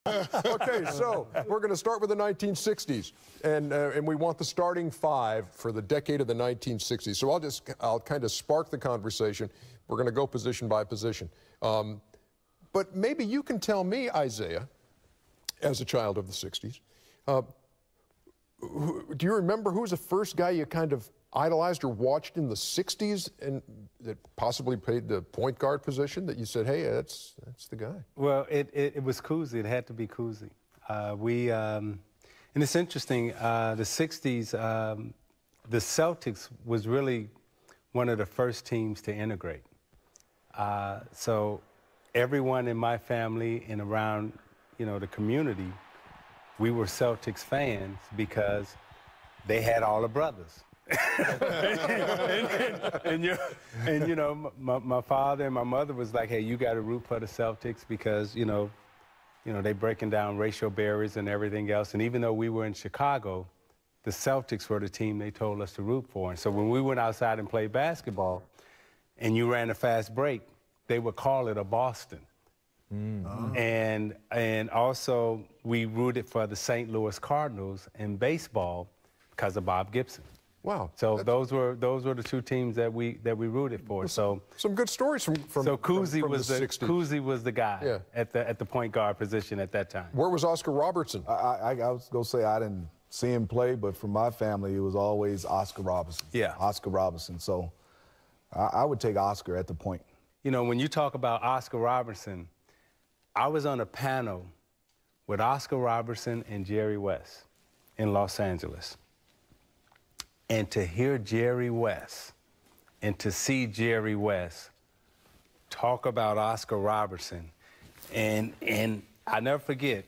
Okay, so we're going to start with the 1960s, and we want the starting five for the decade of the 1960s. So I'll kind of spark the conversation. We're going to go position by position. But maybe you can tell me, Isaiah, as a child of the 60s, do you remember who was the first guy you kind of idolized or watched in the 60s and that possibly played the point guard position that you said, hey, that's the guy? Well, it was Cousy. It had to be Cousy. And it's interesting, the 60s, the Celtics was really one of the first teams to integrate. So everyone in my family and around, the community, we were Celtics fans because they had all the brothers. My father and my mother was like, hey, you got to root for the Celtics because, they breaking down racial barriers and everything else. And even though we were in Chicago, the Celtics were the team they told us to root for. And so when we went outside and played basketball and you ran a fast break, they would call it a Boston. And also we rooted for the St. Louis Cardinals in baseball because of Bob Gibson. Wow. So those were the two teams that we rooted for. So some good stories from Cousy from was the 60s. Cousy was the guy at the point guard position at that time. Where was Oscar Robertson? I was going to say I didn't see him play, but for my family, it was always Oscar Robertson. Yeah. Oscar Robertson. So I would take Oscar at the point. When you talk about Oscar Robertson, I was on a panel with Oscar Robertson and Jerry West in Los Angeles. And to hear Jerry West and to see Jerry West talk about Oscar Robertson, and I never forget,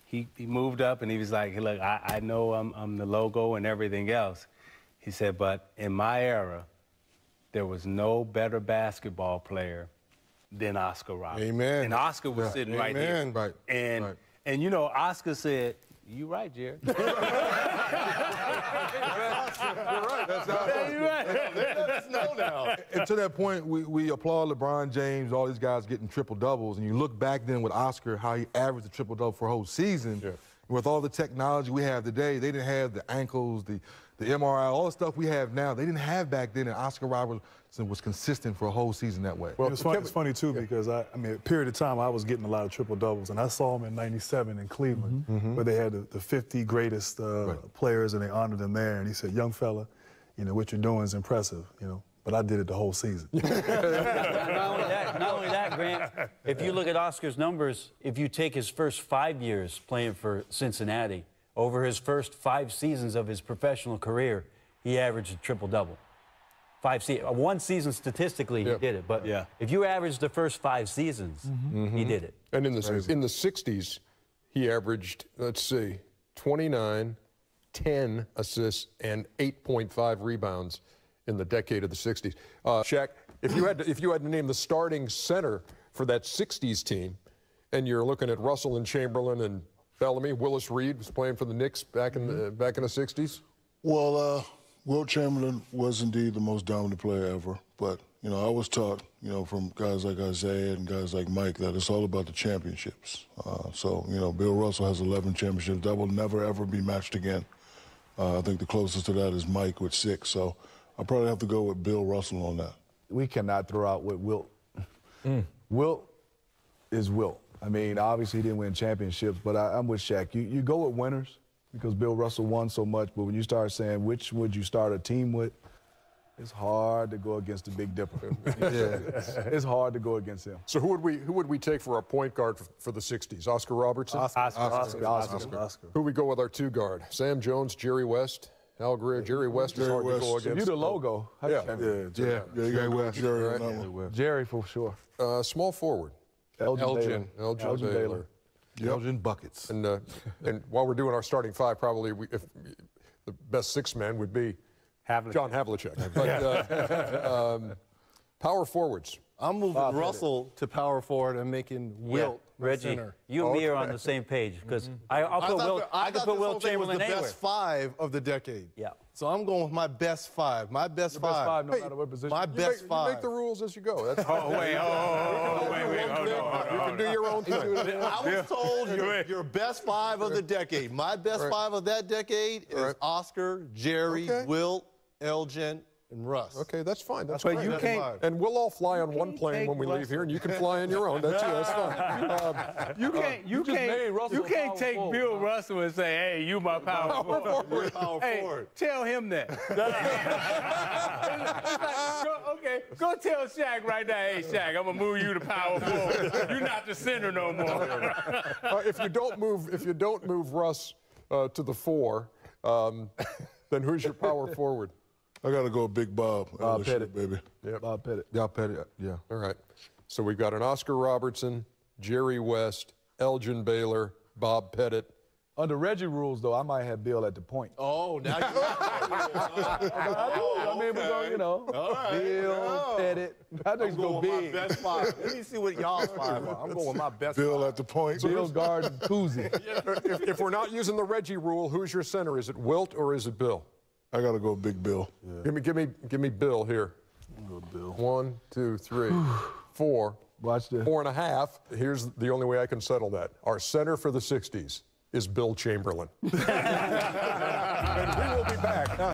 he moved up and he was like, look, I know I'm the logo and everything else. He said, but in my era, there was no better basketball player than Oscar Robertson. Amen. And Oscar was sitting right here. Right. And Oscar said, you right, Jerry. You're right. That's You're right. They let us know now. And to that point, we applaud LeBron James, all these guys getting triple-doubles. And you look back then with Oscar, how he averaged a triple-double for a whole season. Yeah. With all the technology we have today, they didn't have the ankles, the MRI, all the stuff we have now. They didn't have back then, and Oscar Robertson was consistent for a whole season that way. Well, it's funny too, because a period of time I was getting a lot of triple-doubles, and I saw him in '97 in Cleveland, where they had the 50 greatest players, and they honored them there. And he said, young fella, what you're doing is impressive, but I did it the whole season. Not only that, Grant, if you look at Oscar's numbers, if you take his first 5 years playing for Cincinnati, over his first 5 seasons of his professional career, he averaged a triple-double. 5 seasons. One season statistically he did it, but if you average the first 5 seasons, he did it. And in the 60s, he averaged, let's see, 29, 10 assists, and 8.5 rebounds in the decade of the 60s. Shaq, if you had to name the starting center for that 60s team, and you're looking at Russell and Chamberlain and Bellamy, Willis Reed was playing for the Knicks back in the 60s. Well, Wilt Chamberlain was indeed the most dominant player ever, but I was taught, from guys like Isaiah and guys like Mike, that it's all about the championships. So Bill Russell has 11 championships. That will never ever be matched again. I think the closest to that is Mike with 6. So I'll probably have to go with Bill Russell on that. We cannot throw out what Wilt. Wilt is Wilt. Obviously he didn't win championships, but I'm with Shaq. You go with winners because Bill Russell won so much, but when you start saying which would you start a team with, it's hard to go against the Big Dipper. It's hard to go against him. So who would we take for our point guard for the 60s? Oscar Robertson? Oscar. Who we go with our 2 guard? Sam Jones, Jerry West, Al Greer. Jerry West is hard to go against. You the logo. Jerry West. Jerry for sure. Small forward. Elgin Baylor. Elgin buckets. And while we're doing our starting 5, probably if the best 6 man would be John Havlicek. But power forwards. I'm moving Russell to power forward and making Wilt Reggie, center. you and me are on the same page because I could put Wilt Chamberlain the anywhere. best 5 of the decade. Yeah. So I'm going with my best five. My best Your five. best five, no matter what position. My best You five. make the rules as you go. That's Wait, You can do your own thing. I was told your best five of the decade. My best five of that decade is Oscar, Jerry, Okay. Wilt, Elgin, and Russ. Okay, that's fine. That's But fine. you That's can't. five. And we'll all fly on one can't plane take when we leave Russell. here, and you can fly on your own. That's fine. You can't. You just made can't. Russell You a can't power take forward, Bill huh? Russell and say, "Hey, you my power forward." Power Hey, forward. tell him that. Go tell Shaq right now. Hey, Shaq, I'm gonna move you to power forward. You're not the center no more. If you don't move Russ to the 4, then who's your power forward? I got to go Big Bob. Bob LSU, Pettit. baby. Bob Pettit. Yeah, Pettit. Yeah. All right. So we've got an Oscar Robertson, Jerry West, Elgin Baylor, Bob Pettit. Under Reggie rules, though, I might have Bill at the point. Oh, now you. I mean, we're going, you know, Bill, Pettit. I think I'm it's go going with my big. best five. Let me see what y'all's five are. I'm going with my best Bill five. at the point. Bill Garden, Cousy. If we're not using the Reggie rule, who's your center? Is it Wilt or is it Bill? I got to go Big Bill. Give me Bill here. Bill. 1, 2, 3, 4. Watch this. 4.5. Here's the only way I can settle that. Our center for the 60s is Bill Chamberlain. And we will be back.